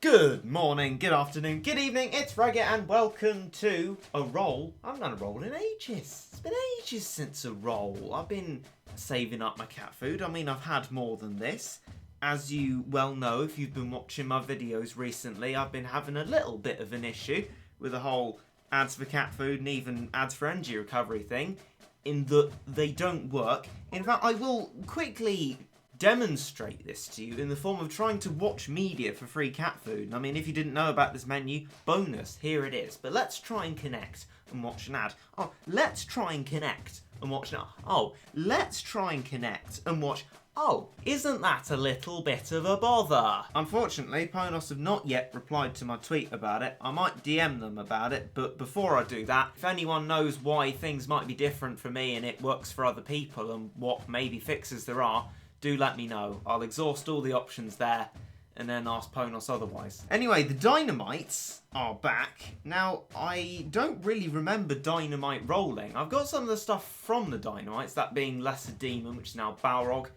Good morning, good afternoon, good evening, it's Regit and welcome to a roll. I haven't done a roll in ages. It's been ages since a roll. I've been saving up my cat food. I mean, I've had more than this. As you well know, if you've been watching my videos recently, I've been having a little bit of an issue with the whole ads for cat food and even ads for energy recovery thing, in that they don't work. In fact, I will quickly demonstrate this to you in the form of trying to watch media for free cat food. I mean, if you didn't know about this menu, bonus, here it is. But let's try and connect and watch an ad. Oh, let's try and connect and watch an ad. Oh, let's try and connect and watch. Oh, isn't that a little bit of a bother? Unfortunately, Ponos have not yet replied to my tweet about it. I might DM them about it, but before I do that, if anyone knows why things might be different for me and it works for other people and what maybe fixes there are, do let me know. I'll exhaust all the options there and then ask Ponos otherwise. Anyway, the Dynamites are back. Now, I don't really remember Dynamite rolling. I've got some of the stuff from the Dynamites, that being Lesser Demon, which is now Balrog,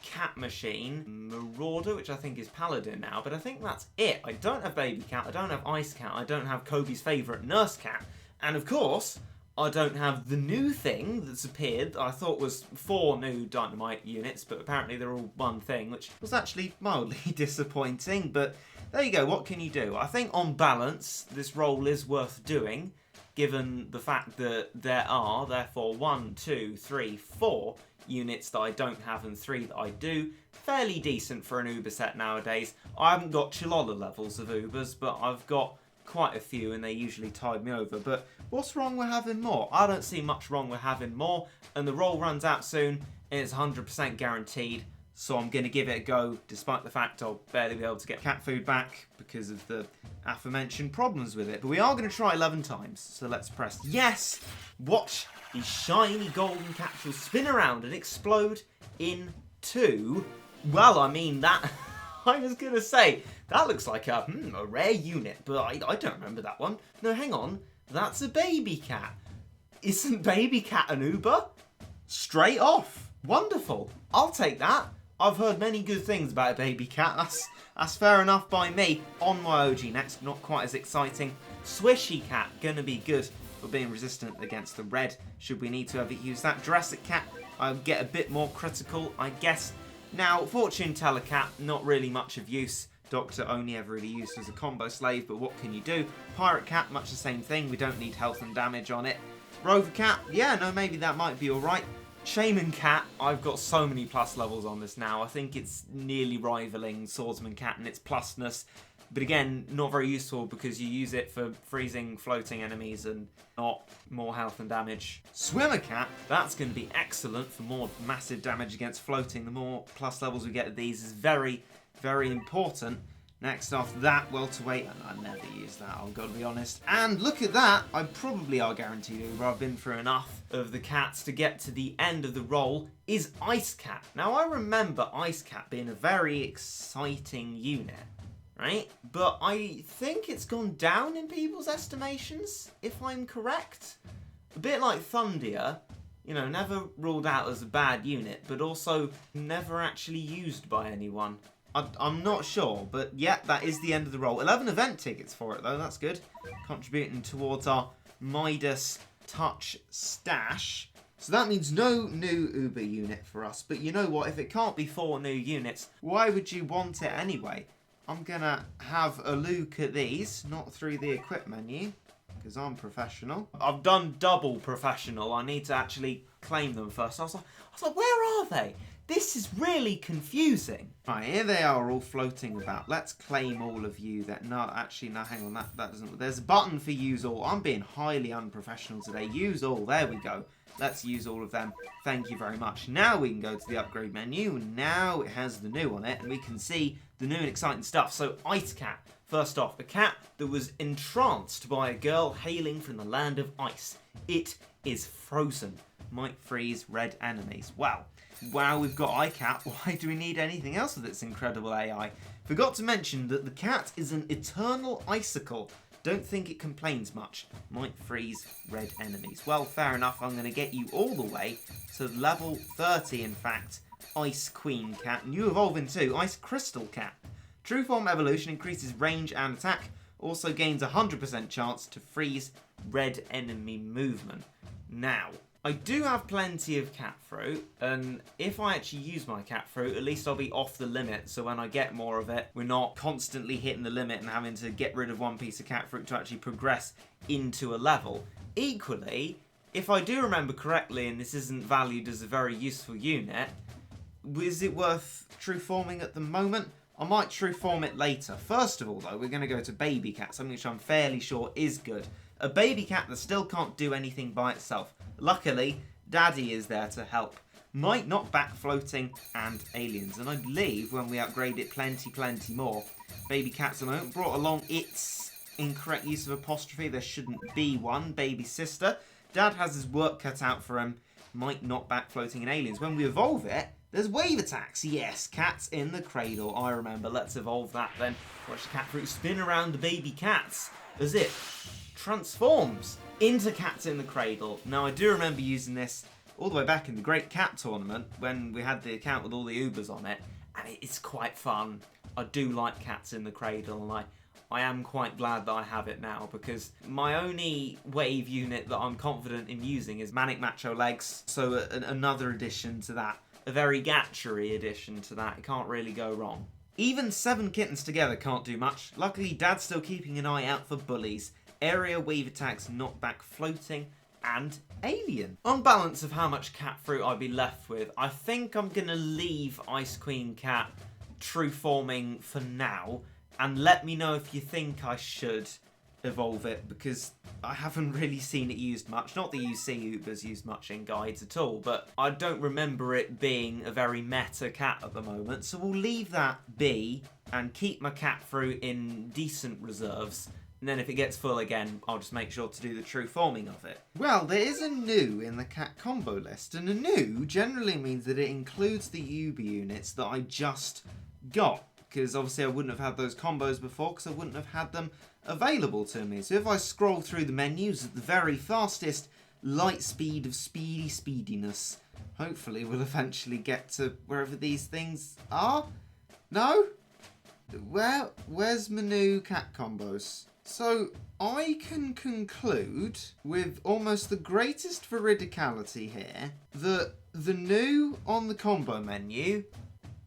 Cat Machine, Marauder, which I think is Paladin now, but I think that's it. I don't have Baby Cat, I don't have Ice Cat, I don't have Kobe's favourite Nurse Cat, and of course, I don't have the new thing that's appeared. I thought was 4 new Dynamite units, but apparently they're all one thing, which was actually mildly disappointing. But there you go, what can you do? I think on balance, this roll is worth doing, given the fact that there are, therefore, 1, 2, 3, 4 units that I don't have and 3 that I do. Fairly decent for an Uber set nowadays. I haven't got Chillola levels of Ubers, but I've got quite a few and they usually tide me over. But what's wrong with having more? I don't see much wrong with having more, and the roll runs out soon and it's 100% guaranteed, so I'm going to give it a go despite the fact I'll barely be able to get cat food back because of the aforementioned problems with it. But we are going to try 11 times, so let's press yes. Watch the shiny golden capsule spin around and explode into, well, I mean that I was going to say, that looks like a rare unit, but I don't remember that one. No, hang on. That's a baby cat. Isn't baby cat an Uber? Straight off. Wonderful. I'll take that. I've heard many good things about a baby cat. That's fair enough by me. On my OG next, not quite as exciting. Swishy cat, gonna be good for being resistant against the red, should we need to ever use that. Jurassic cat, I'll get a bit more critical, I guess. Now, Fortune Teller cat, not really much of use. Doctor only ever really used as a combo slave, but what can you do? Pirate cat, much the same thing. We don't need health and damage on it. Rover cat, yeah, no, maybe that might be alright. Shaman cat, I've got so many plus levels on this now. I think it's nearly rivaling Swordsman cat in its plusness. But again, not very useful because you use it for freezing floating enemies and not more health and damage. Swimmer cat, that's going to be excellent for more massive damage against floating. The more plus levels we get of these is very, very important. Next after that, welterweight, and I never use that, I've got to be honest. And look at that, I probably are guaranteed Uber. I've been through enough of the cats to get to the end of the roll, is Ice Cat. Now I remember Ice Cat being a very exciting unit, right? But I think it's gone down in people's estimations, if I'm correct. A bit like Thundia, you know, never ruled out as a bad unit, but also never actually used by anyone. I'm not sure, but yeah, that is the end of the roll. 11 event tickets for it, though. That's good. Contributing towards our Midas Touch stash. So that means no new Uber unit for us. But you know what? If it can't be 4 new units, why would you want it anyway? I'm going to have a look at these, not through the equip menu, because I'm professional. I've done double professional. I need to actually claim them first. I was like, where are they? This is really confusing. Right, here they are all floating about. Let's claim all of you. No, hang on, that doesn't... There's a button for use all. I'm being highly unprofessional today. Use all, there we go. Let's use all of them. Thank you very much. Now we can go to the upgrade menu, and now it has the new on it, and we can see the new and exciting stuff. So, Ice Cat. First off, a cat that was entranced by a girl hailing from the land of ice. It is frozen. Might freeze red enemies. Wow, we've got iCat. Why do we need anything else with its incredible AI? Forgot to mention that the cat is an eternal icicle. Don't think it complains much. Might freeze red enemies. Well, fair enough. I'm going to get you all the way to level 30, in fact. Ice Queen Cat. New evolve into Ice Crystal Cat. True Form Evolution increases range and attack, also gains a 100% chance to freeze red enemy movement. Now, I do have plenty of cat fruit, and if I actually use my cat fruit, at least I'll be off the limit, so when I get more of it, we're not constantly hitting the limit and having to get rid of one piece of cat fruit to actually progress into a level. Equally, if I do remember correctly, and this isn't valued as a very useful unit, is it worth true forming at the moment? I might true form it later. First of all, though, we're going to go to baby cat, something which I'm fairly sure is good. A baby cat that still can't do anything by itself. Luckily, Daddy is there to help. Might knock back floating and aliens. And I believe when we upgrade it plenty more, baby cats at the moment brought along its incorrect use of apostrophe. There shouldn't be one. Baby sister. Dad has his work cut out for him. Might knock back floating and aliens. When we evolve it, there's wave attacks. Yes, cats in the cradle. I remember. Let's evolve that then. Watch the cat fruit spin around the baby cats as it transforms into cats in the cradle. Now, I do remember using this all the way back in the Great Cat Tournament when we had the account with all the Ubers on it, and it's quite fun. I do like cats in the cradle, and I am quite glad that I have it now, because my only wave unit that I'm confident in using is Manic Macho Legs, so another addition to that. A very Gatchery addition to that. It can't really go wrong. Even 7 kittens together can't do much. Luckily, Dad's still keeping an eye out for bullies. Area wave attacks, knockback floating, and alien. On balance of how much cat fruit I'd be left with, I think I'm going to leave Ice Queen Cat true forming for now, and let me know if you think I should evolve it, because I haven't really seen it used much. Not that you see Ubers used much in guides at all, but I don't remember it being a very meta cat at the moment, so we'll leave that be and keep my cat fruit in decent reserves. And then if it gets full again, I'll just make sure to do the true forming of it. Well, there is a new in the cat combo list, and a new generally means that it includes the Uber units that I just got, because obviously I wouldn't have had those combos before, because I wouldn't have had them available to me. So if I scroll through the menus at the very fastest light speed of speediness, hopefully we'll eventually get to wherever these things are. No? Where's menu cat combos? So, I can conclude, with almost the greatest veridicality here, that the new on the combo menu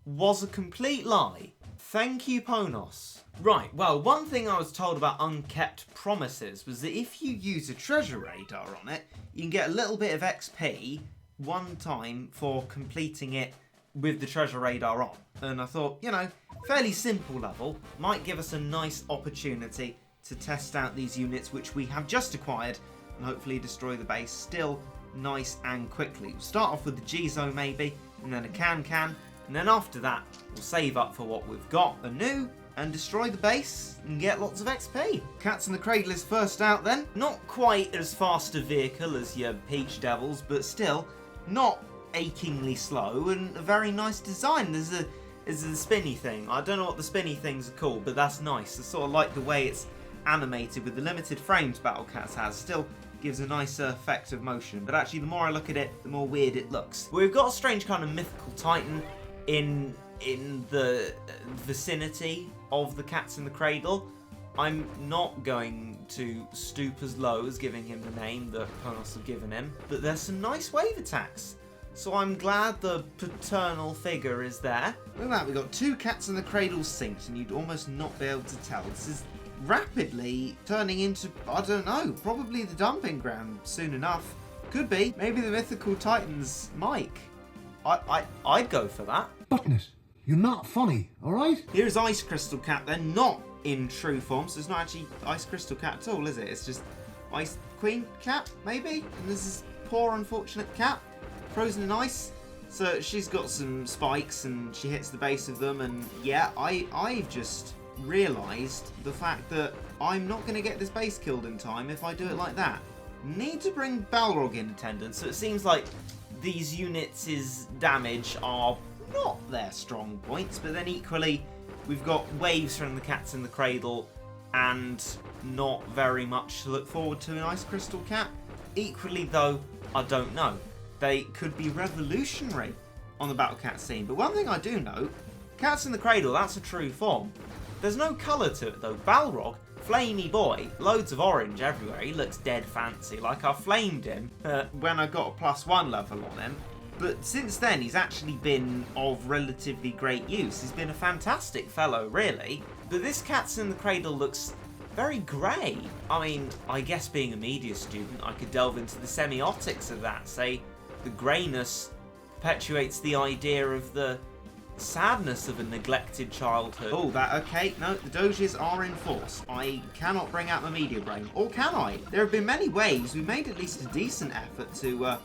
was a complete lie. Thank you, Ponos. Right, well, one thing I was told about Unkept Promises was that if you use a treasure radar on it, you can get a little bit of XP one time for completing it with the treasure radar on. And I thought, you know, fairly simple level, might give us a nice opportunity to test out these units which we have just acquired and hopefully destroy the base still nice and quickly. We'll start off with the G-Zone maybe, and then a Can, and then after that we'll save up for what we've got anew and destroy the base and get lots of XP. Cats in the Cradle is first out then. Not quite as fast a vehicle as your Peach Devils, but still not achingly slow and a very nice design. There's a spinny thing. I don't know what the spinny things are called, but that's nice. I sort of like the way it's animated with the limited frames Battle Cats has. Still gives a nicer effect of motion, but actually the more I look at it, the more weird it looks. We've got a strange kind of mythical titan in the vicinity of the Cats in the Cradle. I'm not going to stoop as low as giving him the name that Ponos have given him, but there's some nice wave attacks. So I'm glad the paternal figure is there. Look at that, we've got 2 Cats in the Cradle synced, and you'd almost not be able to tell. This is rapidly turning into, I don't know, probably the dumping ground soon enough. Could be. Maybe the Mythical Titan's Mike. I'd go for that. Buttness, you're not funny, alright? Here's Ice Crystal Cat then, not in true form, so it's not actually Ice Crystal Cat at all, is it? It's just Ice Queen Cat, maybe? And this is poor unfortunate cat, frozen in ice. So she's got some spikes and she hits the base of them, and yeah, I've just realised the fact that I'm not going to get this base killed in time if I do it like that. Need to bring Balrog in attendance, so it seems like these units' damage are not their strong points, but then equally we've got waves from the Cats in the Cradle and not very much to look forward to in Ice Crystal Cat. Equally though, I don't know. They could be revolutionary on the Battle Cat scene, but one thing I do know Cats in the Cradle, that's a true form. There's no colour to it though. Balrog, flamey boy, loads of orange everywhere. He looks dead fancy, like I flamed him when I got a +1 level on him. But since then, he's actually been of relatively great use. He's been a fantastic fellow, really. But this Cats in the Cradle looks very grey. I mean, I guess being a media student, I could delve into the semiotics of that. Say, the greyness perpetuates the idea of the sadness of a neglected childhood. Oh, okay. No, the doges are in force. I cannot bring out my media brain. Or can I? There have been many ways. We made at least a decent effort to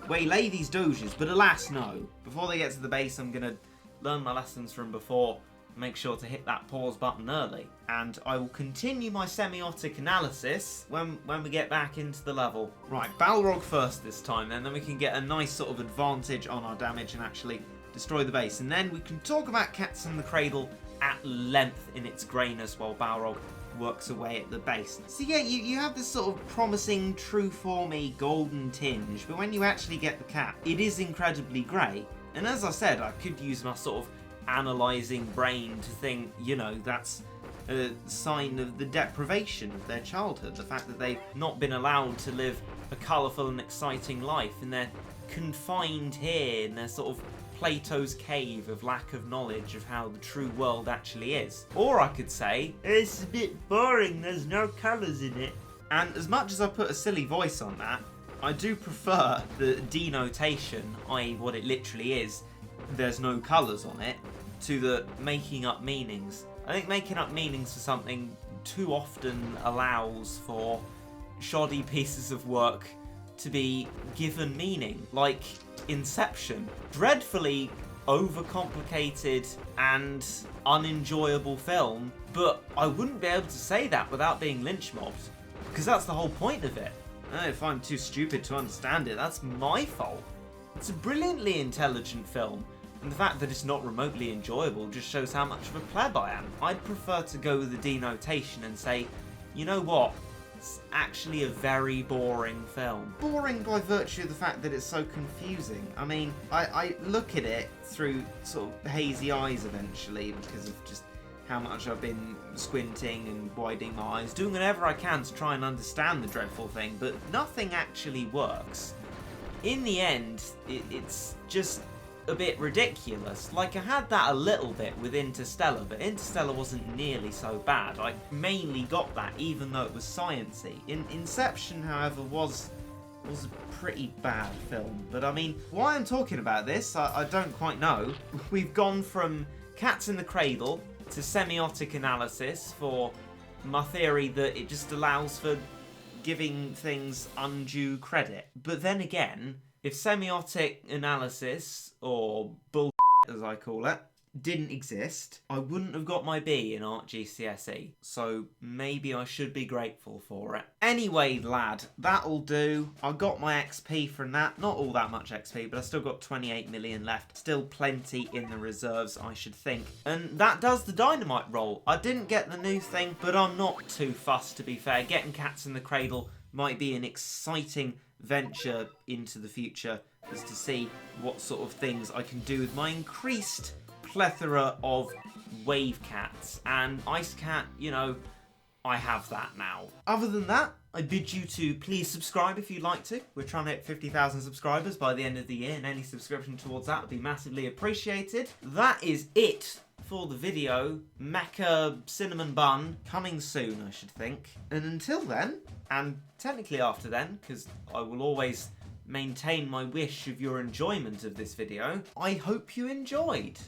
waylay these doges, but alas, no. Before they get to the base, I'm going to learn my lessons from before. Make sure to hit that pause button early. And I will continue my semiotic analysis when we get back into the level. Right, Balrog first this time, and then we can get a nice sort of advantage on our damage and actually destroy the base. And then we can talk about Cats in the Cradle at length in its greyness while Balrog works away at the base. So yeah, you have this sort of promising, true-formy golden tinge, but when you actually get the cat, it is incredibly grey. And as I said, I could use my sort of analysing brain to think, you know, that's a sign of the deprivation of their childhood, the fact that they've not been allowed to live a colourful and exciting life, and they're confined here in their sort of Plato's cave of lack of knowledge of how the true world actually is. Or I could say, it's a bit boring, there's no colours in it. And as much as I put a silly voice on that, I do prefer the denotation, i.e. what it literally is, there's no colours on it, to the making up meanings. I think making up meanings for something too often allows for shoddy pieces of work to be given meaning, like Inception. Dreadfully overcomplicated and unenjoyable film, but I wouldn't be able to say that without being lynch mobbed, because that's the whole point of it. If I'm too stupid to understand it, that's my fault. It's a brilliantly intelligent film, and the fact that it's not remotely enjoyable just shows how much of a pleb I am. I'd prefer to go with the denotation and say, you know what? It's actually a very boring film. Boring by virtue of the fact that it's so confusing. I mean, I look at it through sort of hazy eyes eventually because of just how much I've been squinting and widening my eyes, doing whatever I can to try and understand the dreadful thing, but nothing actually works. In the end, it's just a bit ridiculous. Like, I had that a little bit with Interstellar, but Interstellar wasn't nearly so bad. I mainly got that, even though it was sciencey. Inception, however, was a pretty bad film. But I mean, why I'm talking about this, I don't quite know. We've gone from Cats in the Cradle to semiotic analysis for my theory that it just allows for giving things undue credit. But then again, if semiotic analysis, or bull as I call it, didn't exist, I wouldn't have got my B in Art GCSE, so maybe I should be grateful for it. Anyway, lad, that'll do. I got my XP from that. Not all that much XP, but I still got 28 million left. Still plenty in the reserves, I should think. And that does the Dynamite roll. I didn't get the new thing, but I'm not too fussed, to be fair. Getting Cats in the Cradle might be an exciting venture into the future, as to see what sort of things I can do with my increased plethora of wave cats. And Ice Cat, you know, I have that now. Other than that, I bid you to please subscribe if you'd like to. We're trying to hit 50,000 subscribers by the end of the year, and any subscription towards that would be massively appreciated. That is it for the video. Mecha cinnamon bun coming soon, I should think. And until then, and technically after then, because I will always maintain my wish of your enjoyment of this video, I hope you enjoyed.